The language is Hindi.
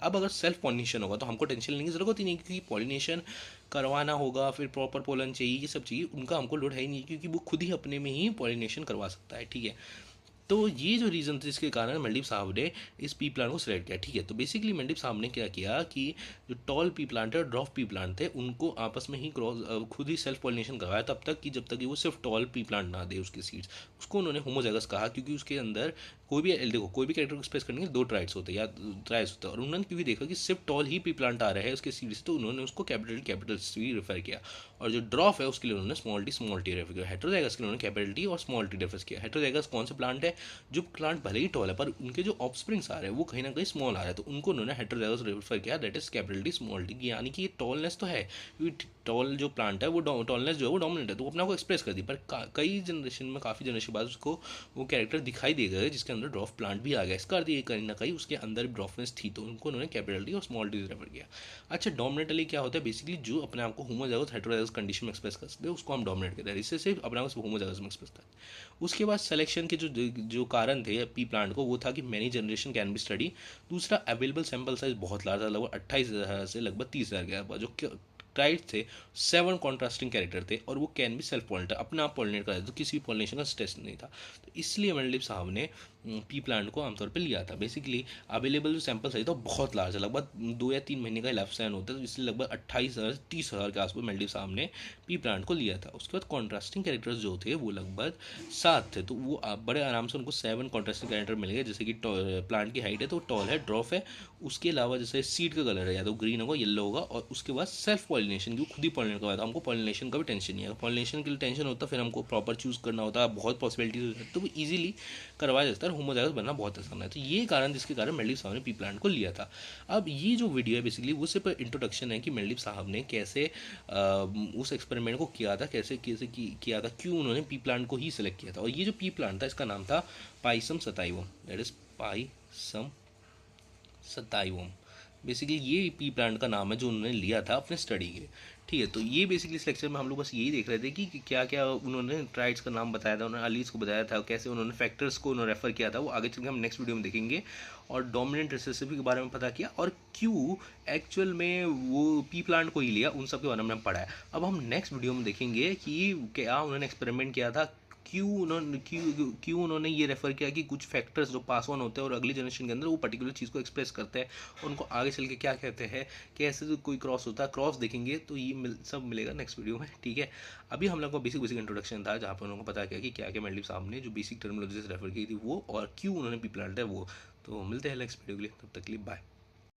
अब अगर सेल्फ पॉलिनेशन होगा तो हमको टेंशन लेने की ज़रूरत ही नहीं, क्योंकि पॉलिनेशन करवाना होगा, फिर प्रॉपर पोलन चाहिए, ये सब चाहिए, उनका हमको लोड है ही नहीं, क्योंकि वो खुद ही अपने में ही पॉलिनेशन करवा सकता है। ठीक है, तो ये जो रीज़न थे जिसके कारण मंडीप साहब ने इस पी प्लांट को सिलेक्ट किया। ठीक है, तो बेसिकली मंडीप साहब ने क्या किया कि जो टॉल पी प्लांट है और ड्रॉप पी प्लांट थे उनको आपस में ही क्रॉस खुद ही सेल्फ पॉलिनेशन करवाया, तब तक कि जब तक कि वो सिर्फ टॉल पी प्लांट ना दे उसके सीड्स। उसको उन्होंने होमोजाइगस कहा, क्योंकि उसके अंदर कोई भी देखो कोई भी कैरेक्टर को एक्सप्रेस करने के दो ट्राइड्स होते हैं या ट्राइड्स होते हैं, और उन्होंने क्योंकि देखा कि सिर्फ टॉल ही पी प्लांट आ रहे हैं उसके सीड्स, तो उन्होंने उसको कैपिटल सी रेफर किया। और जो ड्रॉप है उसके लिए उन्होंने स्मॉल टी रेफर किया। हेटेरोजाइगस के लिए उन्होंने कैपिटल टी और स्मॉल टी रेफर किया। हेटेरोजाइगस कौन सा प्लांट है? जो प्लांट भले ही टॉल है पर उनके जो ऑफस्प्रिंग्स आ रहे हैं वो कहीं ना कहीं स्मॉल आ रहे हैं, तो उनको उन्होंने हेटेरोजाइगस रेफर किया, that is capital T small T. यानी कि ये टॉलनेस तो है, क्योंकि टॉल जो प्लांट है वो टॉलनेस जो है वो डोमिनेंट है, तो वो अपना को एक्सप्रेस कर दी। पर कई जनरेशन में काफ़ी जनरेशन बाद उसको वो कैरेक्टर दिखाई दे गए जिसके अंदर ड्रॉफ प्लांट भी आ गया। इसका अर्थ ये कहीं ना कहीं उसके अंदर ड्रॉफनेस थी, तो उनको उन्होंने कैपिटल टी और स्मॉल टी रेफर किया। अच्छा, डोमिनेटली क्या होता है? बेसिकली जो अपने आप को होमोजाइगस हेटेरोजाइगस कंडीशन में एक्सप्रेस कर सकते हैं उसको हम डोमिनेट कहते हैं, इससे सिर्फ अपने आप को होमोजाइगस में एक्सप्रेस करते हैं। उसके बाद सिलेक्शन के जो कारण थे पी प्लांट को, वो था कि many generation can be study. दूसरा, अवेलेबल सैंपल साइज बहुत लार्ज था, लगभग 28,000 से लगभग 30,000 के आसपास। जो ट्राइड थे 7 कॉन्ट्रास्टिंग कैरेक्टर थे, और वो कैन भी सेल्फ पॉलिनेट अपने आप पॉलिनेट कर, तो किसी भी पॉलिनेशन का स्ट्रेस नहीं था। तो इसलिए मंडलिप साहब ने पी प्लांट को आमतौर पर लिया था। बेसिकली अवेलेबल जो सैंपल साइज था बहुत लार्ज है, लगभग 2 या 3 महीने का लाइफ स्पैन होता है, तो इसलिए लगभग 28,000 से 30,000 के आसपास मंडलिप साहब ने पी प्लांट को लिया था। उसके बाद कॉन्ट्रास्टिंग कैरेक्टर्स जो थे वो लगभग 7 थे, तो वो बड़े आराम से उनको 7 कॉन्ट्रास्टिंग कैरेक्टर मिल गए। जैसे कि प्लांट की हाइट है तो टॉल है, ड्रॉफ है, उसके अलावा जैसे सीड का कलर है या तो ग्रीन होगा येलो होगा, और उसके बाद सेल्फ पॉलिनेशन, खुद ही पॉलिनेट करवाया था। हमको पॉलिनेशन का भी टेंशन नहीं है, पॉलिनेशन के लिए टेंशन होता फिर हमको प्रॉपर चूज़ करना होता है, बहुत पॉसिबिलिटीज होती है, तो वो ईजिली करवाया जाता है, होमोजाइगस बनना बहुत आसान है। तो ये कारण जिसके कारण मेल्डिव साहब ने पी प्लांट को लिया था। अब ये जो वीडियो है बेसिकली वो सिर्फ इंट्रोडक्शन है कि मेल्डिव साहब ने कैसे उस एक्सपेरिमेंट को किया था, कैसे कैसे किया था, क्यों उन्होंने पी प्लांट को ही सिलेक्ट किया था। और ये जो पी प्लांट था इसका नाम था pisum sativum, that is pisum sativum. Basically ये पी प्लांट का नाम है जो उन्होंने लिया था अपने स्टडी के। ठीक है, तो ये बेसिकली इस लेक्चर में हम लोग बस यही देख रहे थे कि क्या क्या उन्होंने ट्राइड्स का नाम बताया था, उन्होंने अलीज को बताया था, कैसे उन्होंने फैक्टर्स को उन्होंने रेफर किया था, वो आगे चल के हम नेक्स्ट वीडियो में देखेंगे। और डोमिनेंट रिसेसिव के बारे में पता किया, और क्यों एक्चुअल में वो पी प्लांट को ही लिया, उन सब के बारे में हम पढ़ा है। अब हम नेक्स्ट वीडियो में देखेंगे कि क्या उन्होंने एक्सपेरिमेंट किया था, क्यों उन्होंने ये रेफर किया कि कुछ फैक्टर्स जो पास ऑन होते हैं और अगली जनरेशन के अंदर वो पर्टिकुलर चीज़ को एक्सप्रेस करते हैं, उनको आगे चल के क्या कहते हैं, कैसे तो कोई क्रॉस होता है, क्रॉस देखेंगे तो ये सब मिलेगा नेक्स्ट वीडियो में। ठीक है, अभी हम लोग का बेसिक इंट्रोडक्शन था जहाँ पर उन्होंने पता किया कि क्या क्या मेल्डिव साहब ने जो बेसिक टर्मिनोलॉजी से रेफर की थी वो, और क्यों उन्होंने पी प्लांट है वो। तो मिलते हैं नेक्स्ट वीडियो के लिए, तब तक के लिए बाय।